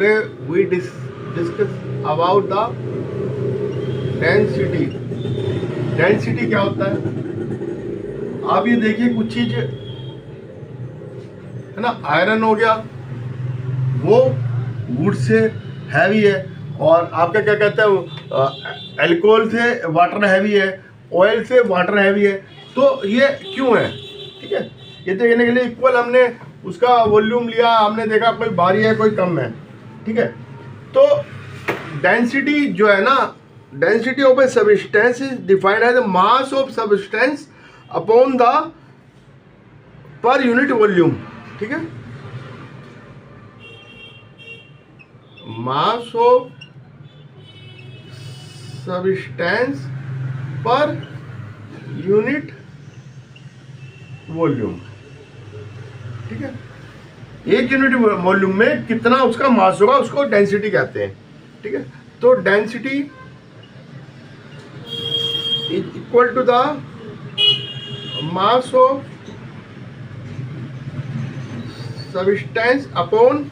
Today we discuss about the density. Density क्या होता है? आप ये देखिए, कुछ चीज है ना, आयरन हो गया, वो वुड से हैवी है, और आपका क्या कहते हैं, अल्कोहल से वाटर हैवी है, ऑयल से वाटर हैवी है। तो ये क्यों है? ठीक है, ये देखने के लिए इक्वल हमने उसका वॉल्यूम लिया, हमने देखा कोई भारी है कोई कम है। ठीक है, तो डेंसिटी जो है ना, density of a substance is defined as the mass of substance upon the per unit volume. ठीक है, mass of substance per unit volume. ठीक है, एक यूनिट वॉल्यूम में कितना उसका मास होगा उसको डेंसिटी कहते हैं। ठीक है, तो density is equal to the mass of substance upon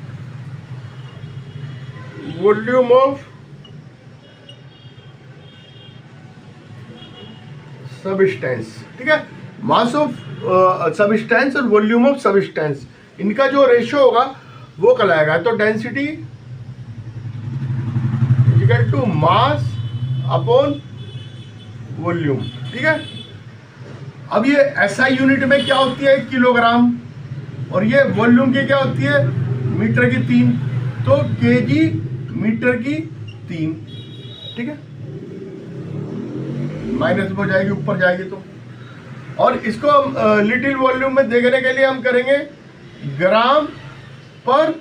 volume of substance. ठीक है, मास ऑफ सबस्टेंस और वॉल्यूम ऑफ सबस्टेंस, इनका जो रेशियो होगा वो कहलाएगा। तो density equal to mass upon volume. ठीक है, अब ये एसआई यूनिट में क्या होती है? किलोग्राम, और ये वॉल्यूम की क्या होती है? मीटर की 3। तो केजी मीटर की 3। ठीक है, माइनस में हो जाएगी, ऊपर जाएगी तो। और इसको हम लिटिल वॉल्यूम में देखने के लिए हम करेंगे ग्राम पर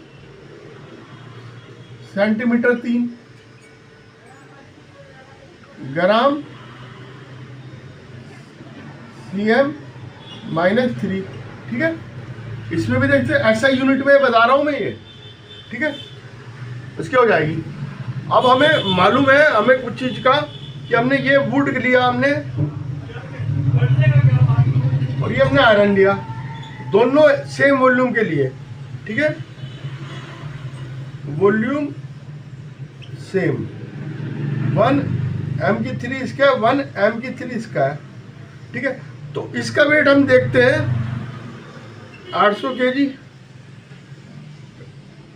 सेंटीमीटर 3, ग्राम सीएम -3। ठीक है, इसमें भी देखते हैं, ऐसा यूनिट में बता रहा हूं मैं ये। ठीक है, इसके हो जाएगी। अब हमें मालूम है, हमें कुछ चीज का, कि हमने ये वुड लिया हमने, और ये हमने आयरन लिया, दोनों सेम वॉल्यूम के लिए। ठीक है, वॉल्यूम सेम, 1 m3 इसका है, 1 m3 इसका है। ठीक है, तो इसका वेट हम देखते हैं 800 kg,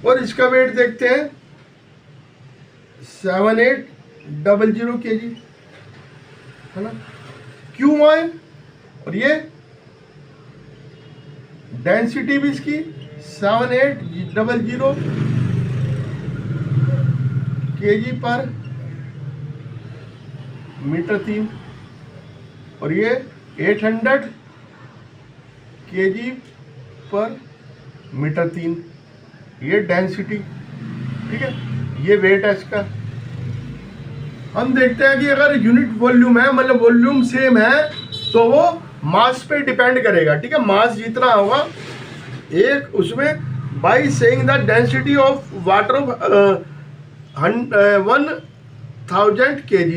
और इसका वेट देखते हैं 7800 kg, है ना, क्यों आए। और ये डेंसिटी भी इसकी 7800 kg पर मीटर 3, और ये 800 kg पर मीटर 3, ये डेंसिटी। ठीक है, ये वेट है इसका। हम देखते हैं कि अगर यूनिट वॉल्यूम है, मतलब वॉल्यूम सेम है, तो वो मास पे डिपेंड करेगा। ठीक है, मास जितना होगा एक उसमें, by saying the density of water of 1000 kg,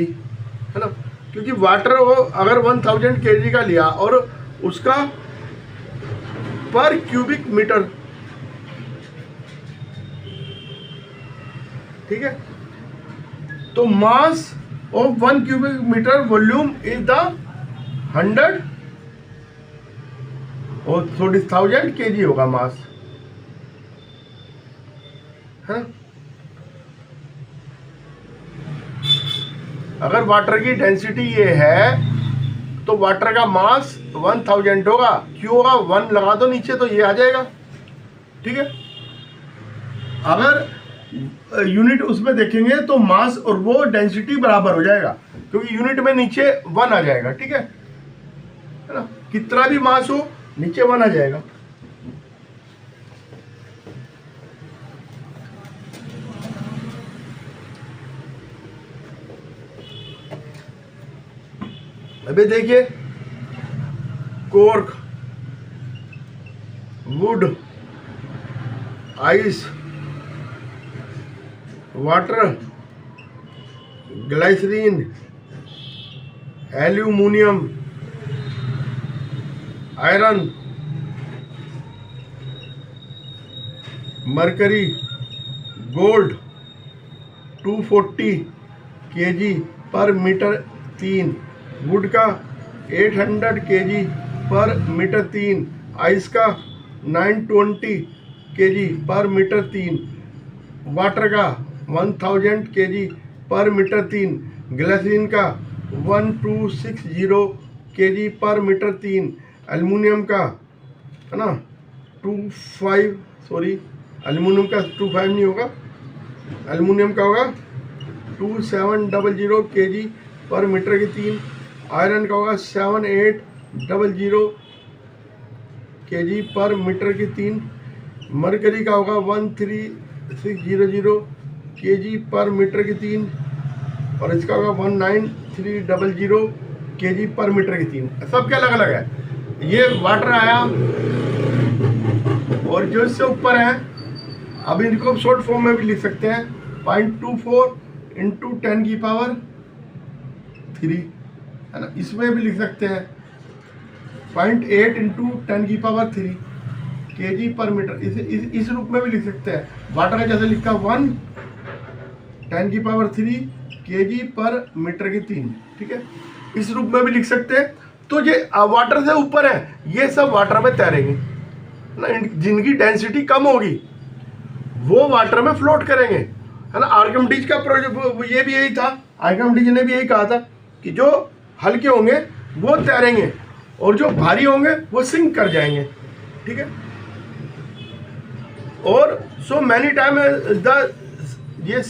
है ना, क्योंकि वाटर वो अगर 1000 kg का लिया और उसका पर क्यूबिक मीटर। ठीक है, तो mass of 1 cubic metre volume is the 100 और 30,000 kg होगा मास, है। अगर वाटर की डेंसिटी ये है तो वाटर का मास 1000 होगा, क्यों होगा? 1 लगा दो नीचे तो ये आ जाएगा। ठीक है, अगर यूनिट उसमें देखेंगे तो मास और वो डेंसिटी बराबर हो जाएगा, क्योंकि यूनिट में नीचे 1 आ जाएगा। ठीक है ना, कितना भी मास हो नीचे 1 आ जाएगा। अभी देखिए, cork, would, ice, water, glycerine, aluminium, iron, mercury, gold 240 kg per metre 3, would का 800 kg पर मीटर 3, आइस का 920 kg पर मीटर 3, वाटर का 1000 kg पर मीटर 3, ग्लिसरीन का 1260 kg पर मीटर 3, एल्युमिनियम का है ना 25 नहीं होगा, एल्युमिनियम का होगा 2700 kg पर मीटर की 3, आयरन का होगा 7800 kg पर मीटर की 3, मरकरी का होगा 13600 kg पर मीटर की 3, और इसका होगा 19300 kg पर मीटर की 3। सबके अलग अलग है। ये वाटर आया, और जो इससे ऊपर है, अब इनको शॉर्ट फॉर्म में भी लिख सकते हैं 0.24 इंटू 10 की पावर 3, है ना। इसमें भी लिख सकते हैं 0.8 इंटू 10 की पावर 3 kg पर मीटर। इस रूप में भी लिख सकते हैं। वाटर है जैसे लिखा 1 10 की पावर 3 kg पर मीटर की 3, ठीक है। इस रूप में भी लिख सकते हैं। तो ये वाटर से ऊपर है, ये सब वाटर में तैरेंगे ना, जिनकी डेंसिटी कम होगी वो वाटर में फ्लोट करेंगे, है ना। आर्किमिडीज का प्रोजेक्ट ये भी यही था, आर्किमिडीज ने भी यही कहा था कि जो हल्के होंगे वो तैरेंगे और जो भारी होंगे वो सिंक कर जाएंगे, ठीक है। और सो मैनी टाइम ये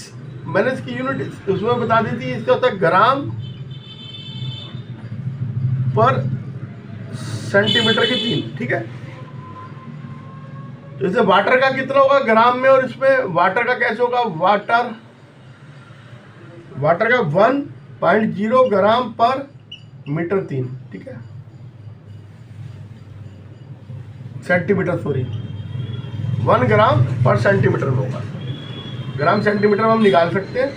मैंने इसकी यूनिट उसमें बता दी थी, इसका होता है ग्राम पर सेंटीमीटर की 3, ठीक है। तो जैसे वाटर का कितना होगा ग्राम में, और इसमें वाटर का कैसे होगा, वाटर का 1.0 ग्राम पर मीटर 3, ठीक है, सेंटीमीटर, सॉरी 1 ग्राम पर सेंटीमीटर में होगा। ग्राम सेंटीमीटर में हम निकाल सकते हैं,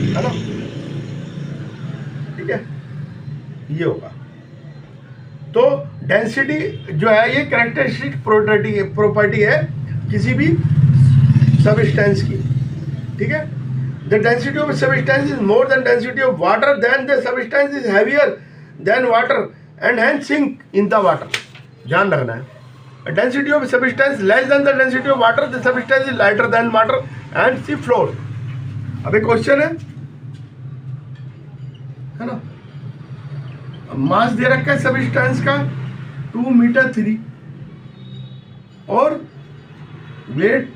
है ना, ठीक है। ये होगा। तो डेंसिटी जो है ये कैरेक्टरिस्टिक प्रॉपर्टी है किसी भी सबस्टेंस की, ठीक है। The density of substance is more than density of water, then the substance is heavier than water and hence sink in the water. ध्यान रखना है। Density of substance less than the density of water, the substance is lighter than water and see float. अब एक question है ना, मास दे रखा है substance का 2 मीटर 3 और वेट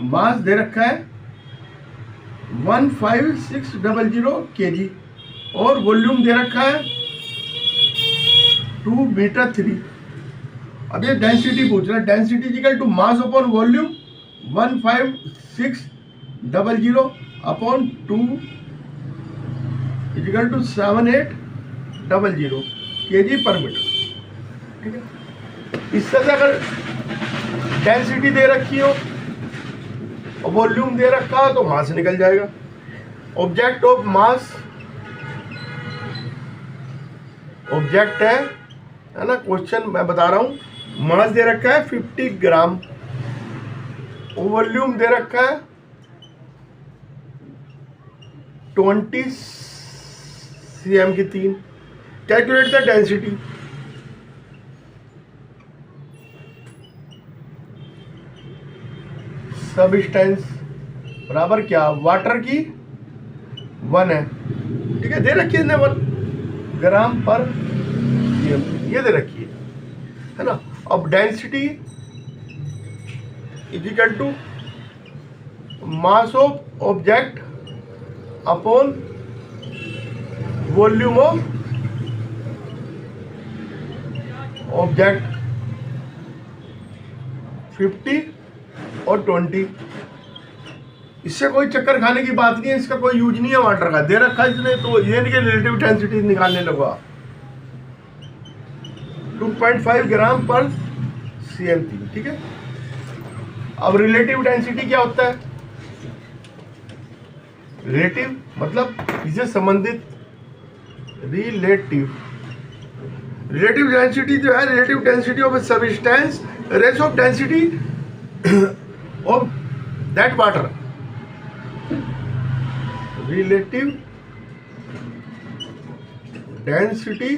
मास दे रखा है 15600 kg और वॉल्यूम दे रखा है 2 मीटर 3। अब ये डेंसिटी पूछ रहा है, density equal to mass upon volume 15600 upon 2 equal to 7800 kg per metre, ठीक है। इससे अगर डेंसिटी दे रखी हो और वॉल्यूम दे रखा हो तो मास निकल जाएगा। ऑब्जेक्ट ऑफ मास, ऑब्जेक्ट है ना, क्वेश्चन मैं बता रहा हूं। मास दे रखा है 50 ग्राम, वॉल्यूम दे रखा है 20 cm की 3। Calculate the density. सबस्टेंस बराबर क्या, वाटर की 1 है, ठीक है, दे रखी है 1 ग्राम पर cm, ये दे रखी है ना। अब density equal to mass of object upon volume of object 50 और 20। इससे कोई चक्कर खाने की बात नहीं है, इसका कोई यूज नहीं है वाटर का, दे रखा है इसने, तो ये नहीं कि रिलेटिव डेंसिटी निकालने लगा। 2.5 ग्राम पर cm3, ठीक है। अब रिलेटिव डेंसिटी क्या होता है, रिलेटिव मतलब इससे संबंधित, रिलेटिव रिलेटिव डेंसिटी जो है, relative density of a substance, ratio of density of that water, relative density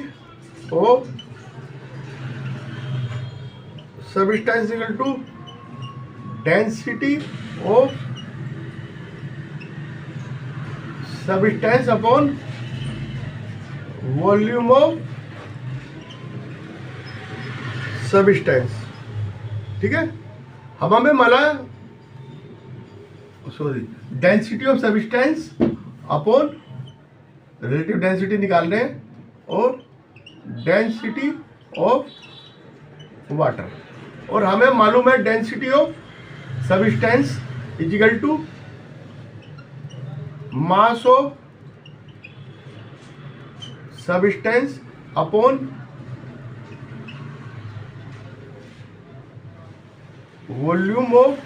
of substance equal to density of substance upon volume of substance. ठीक है, हम हमें मला sorry density of substance upon relative density निकाल रहे हैं और density of water, और हमें मालूम है density of substance is equal to mass of substance upon volume of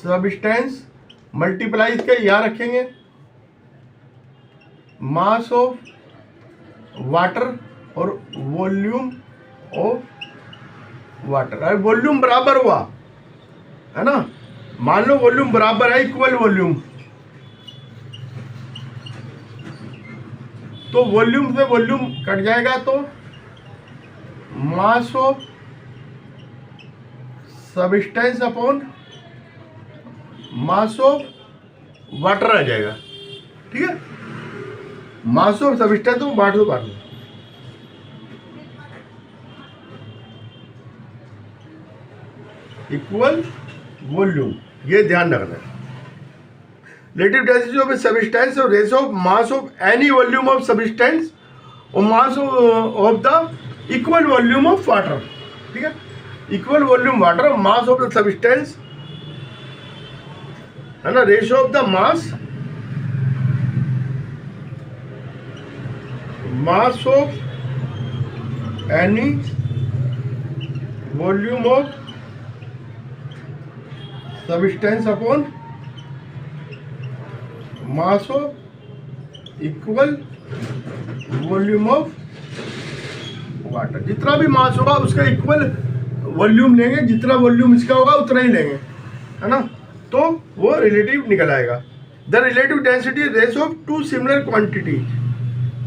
substance multiply इसके यहाँ रखेंगे मास ऑफ वाटर और वॉल्यूम ऑफ वाटर। अरे वॉल्यूम बराबर हुआ है ना, मान लो वॉल्यूम बराबर है, इक्वल वॉल्यूम, तो वॉल्यूम से वॉल्यूम कट जाएगा तो mass of substance upon mass of water आ जाएगा। ठीक है, मास ऑफ सबस्टेंस तो बांट दो इक्वल वॉल्यूम, ये ध्यान रखना है। Relative density of a substance और ratio of mass of any volume of substance और mass of the equal volume of water. ठीक है, इक्वल वॉल्यूम वाटर और मास ऑफ द सब्सटेंस है ना, ratio of the mass of any volume of substance upon mass of equal volume of water. जितना भी मास होगा उसका इक्वल वॉल्यूम लेंगे, जितना वॉल्यूम इसका होगा उतना ही लेंगे, है ना, तो वो रिलेटिव निकल आएगा। The relative density ratio of two similar quantities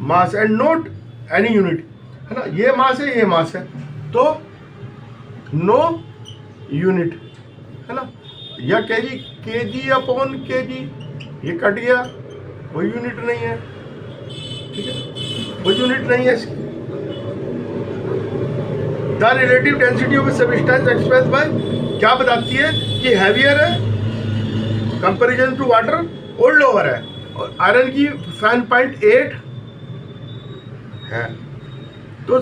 mass and not any unit, है ना, ये मास है ये मास है तो नो यूनिट, है ना, या केजी अपॉन केजी, ये कट गया, वो यूनिट नहीं है। ठीक है, वो यूनिट नहीं है। The relative density of substance express bye क्या बताती है कि हैवियर है कंपैरिजन टू वाटर और लोअर है, और आयरन की 7.8 है, तो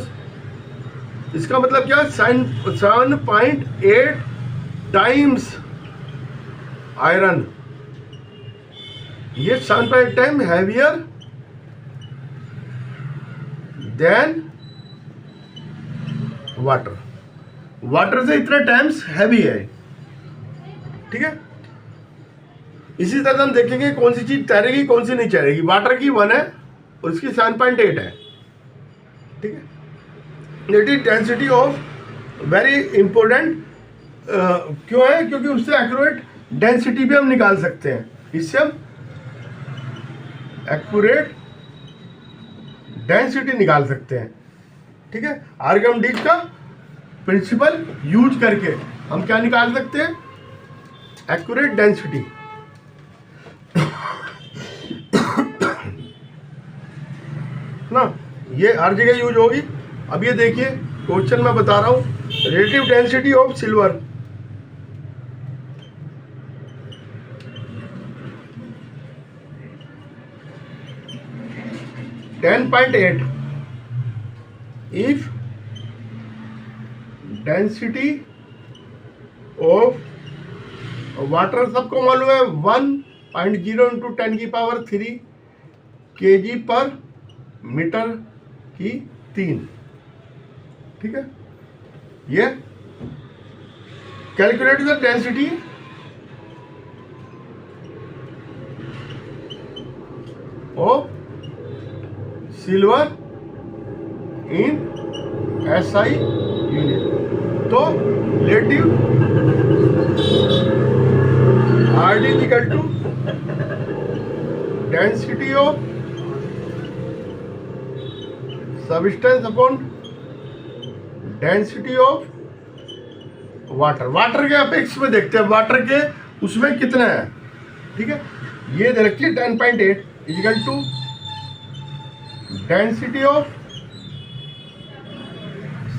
इसका मतलब क्या, 7.8 टाइम्स आयरन, ये 7.8 time heavier than water, water से इतने टाइम्स हैवी है। ठीक है, इसी तरह हम देखेंगे कौन सी चीज तैरेगी कौन सी नहीं तैरेगी। वाटर की 1 है और इसकी 7.8 है। ठीक है, relative density of very important क्यों है, क्योंकि उससे एक्यूरेट डेंसिटी भी हम निकाल सकते हैं, इससे हम एक्यूरेट डेंसिटी निकाल सकते हैं। ठीक है, आर्गमडीज का प्रिंसिपल यूज करके हम क्या निकाल सकते हैं, एक्यूरेट डेंसिटी। ना, ये हर जगह यूज होगी। अब ये देखिए क्वेश्चन मैं बता रहा हूं, relative density of silver, (10.8) if density of water सबको मालूम है 1.0 इंटू 10 की पावर 3 kg पर मीटर की 3। ठीक है, ये calculate the density of silver in SI unit. तो relative RD is equal to density of substance upon density of water. Water के अपेक्स में देखते हैं वाटर के उसमें कितना है, ठीक है। ये दे रखिए 10.8 equal to density of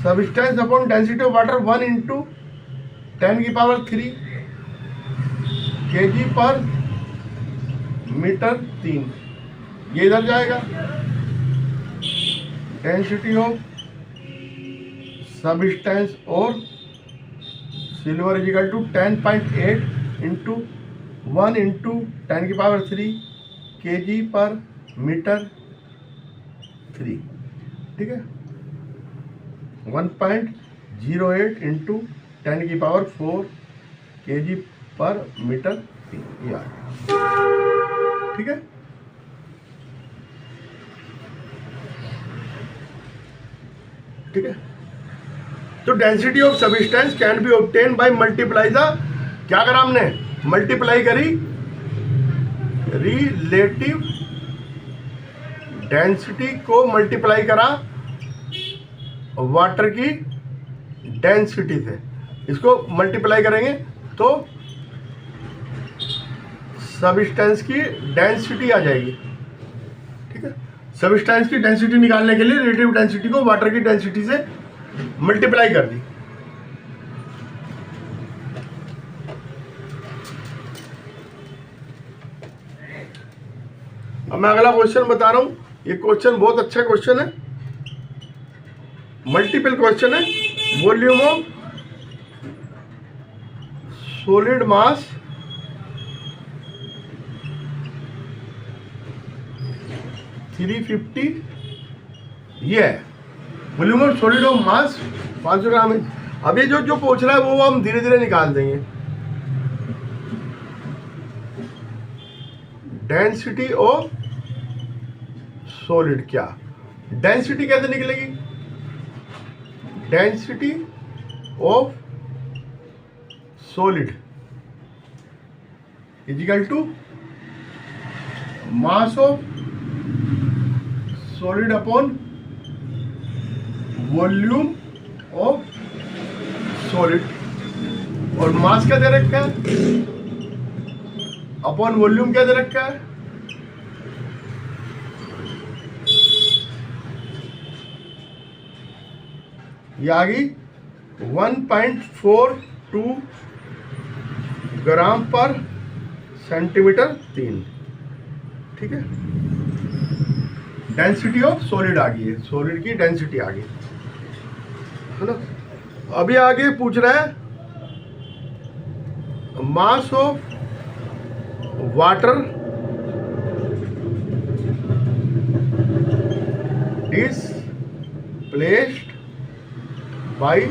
substance upon density of water 1 into 10⁻³ kg per metre 3। ये इधर जाएगा डेंसिटी ऑफ सबस्टेंस और silver is equal to 10.8 into 1 into 10⁻³ kg per metre 3, ठीक है। 1.08 इंटू 10⁻⁴ kg पर मीटर 3, ये आ गया, ठीक है। ठीक है, तो density of substance can be obtain by multiply the, क्या करा हमने, मल्टीप्लाई करी रिलेटिव डेंसिटी को मल्टीप्लाई करा वाटर की डेंसिटी से। इसको मल्टीप्लाई करेंगे तो सबस्टेंस की डेंसिटी आ जाएगी, ठीक है। सबस्टेंस की डेंसिटी निकालने के लिए रिलेटिव डेंसिटी को वाटर की डेंसिटी से मल्टीप्लाई कर दी। अब मैं अगला क्वेश्चन बता रहा हूं। ये क्वेश्चन बहुत अच्छा क्वेश्चन है, मल्टीपल क्वेश्चन है। वॉल्यूम ऑफ सॉलिड मास $350, ये है volume of solid of mass 500 ग्राम है। अब ये जो पूछ रहा है वो हम धीरे धीरे निकाल देंगे। डेंसिटी ऑफ सॉलिड, क्या डेंसिटी कैसे निकलेगी, density of solid is equal to mass of solid upon volume of solid. और मास क्या दे रखा है, अपॉन वॉल्यूम क्या दे रखा है, ये आ गई 1.42 ग्राम पर सेंटीमीटर 3, ठीक है। डेंसिटी ऑफ सॉलिड आ गई है, सॉलिड की डेंसिटी आ गई है ना। अभी आगे पूछ रहा है mass of water displaced by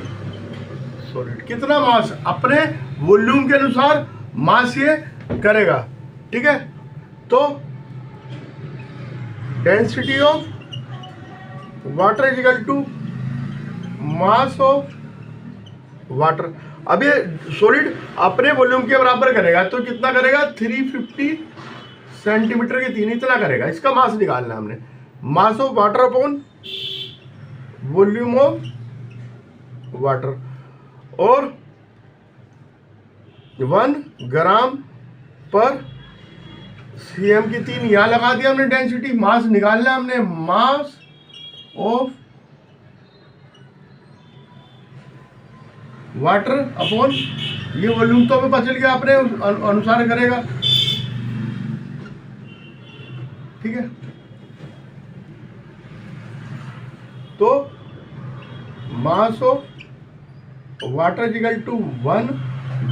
solid. कितना मास अपने वॉल्यूम के अनुसार मास ये करेगा, ठीक है। तो density of water is equal to mass of water. अब ये सॉलिड अपने वॉल्यूम के बराबर करेगा तो कितना करेगा, 350 सेंटीमीटर के 3, इतना करेगा। इसका मास निकालना है हमने, मास of water upon volume of water. और 1 ग्राम पर cm की 3 यहाँ लगा दिया हमने डेंसिटी। मास निकालना हमने, मास ऑफ वाटर अपॉन ये वॉल्यूम तो हमें पता चल गया, अपने अनुसार करेगा, ठीक है। तो mass of water is equal to 1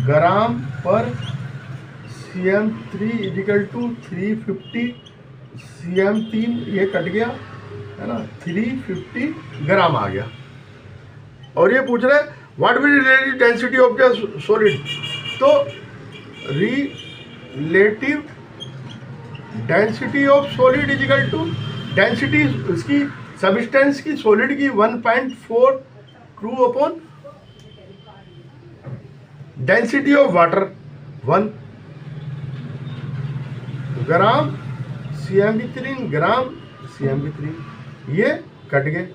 gram per cm3 is equal to 350 cm3, ये कट गया है ना, 350 ग्राम आ गया। और ये पूछ रहे हैं what will relative density of the solid. तो relative density of solid is equal to density इसकी सब्सटेंस की, सॉलिड की 1.4 true upon density of water 1 gram CmV3 gram CmV3, ये कट गए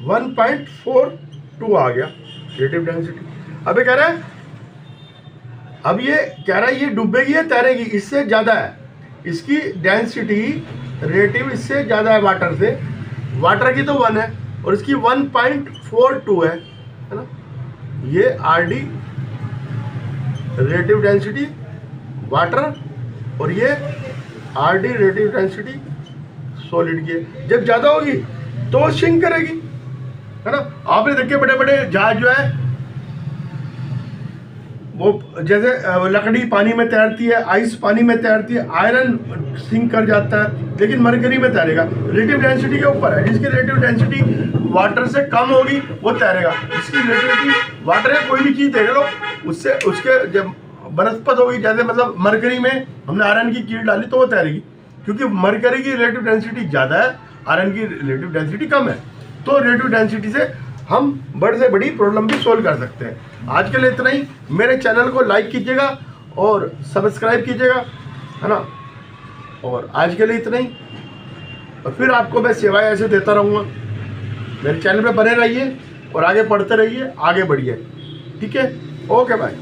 1.42 आ गया रिलेटिव डेंसिटी। अब ये कह रहा है, अब ये कह रहा है ये डूबेगी या तैरेगी, इससे ज़्यादा है इसकी डेंसिटी रिलेटिव, इससे ज़्यादा है वाटर से। वाटर की तो 1 है और इसकी 1.42 है ना। ये RD रिलेटिव डेंसिटी वाटर और ये RD रिलेटिव डेंसिटी सॉलिड की है। जब ज़्यादा होगी तो सिंक करेगी, है ना। आपने देखिए बड़े बड़े जहाज जो है वो जैसे लकड़ी पानी में तैरती है, आइस पानी में तैरती है, आयरन सिंक कर जाता है, लेकिन मरकरी में तैरेगा। रिलेटिव डेंसिटी के ऊपर है, जिसकी रिलेटिव डेंसिटी वाटर से कम होगी वो तैरेगा। जिसकी रिलेटिविटी वाटर है, कोई भी चीज़ देख लो उससे, उसके जब बनस्पत होगी, जैसे मतलब मरकरी में हमने आयरन की कील डाली तो वो तैरेगी, क्योंकि मरकरी की रिलेटिव डेंसिटी ज़्यादा है, आयरन की रिलेटिव डेंसिटी कम है। तो रिलेटिव डेंसिटी से हम बड़े से बड़ी प्रॉब्लम भी सोल्व कर सकते हैं। आज के लिए इतना ही। मेरे चैनल को लाइक कीजिएगा और सब्सक्राइब कीजिएगा, है ना। और आज के लिए इतना ही, और फिर आपको मैं सेवाएं ऐसे देता रहूँगा। मेरे चैनल पे बने रहिए और आगे पढ़ते रहिए, आगे बढ़िए। ठीक है, ओके बाय।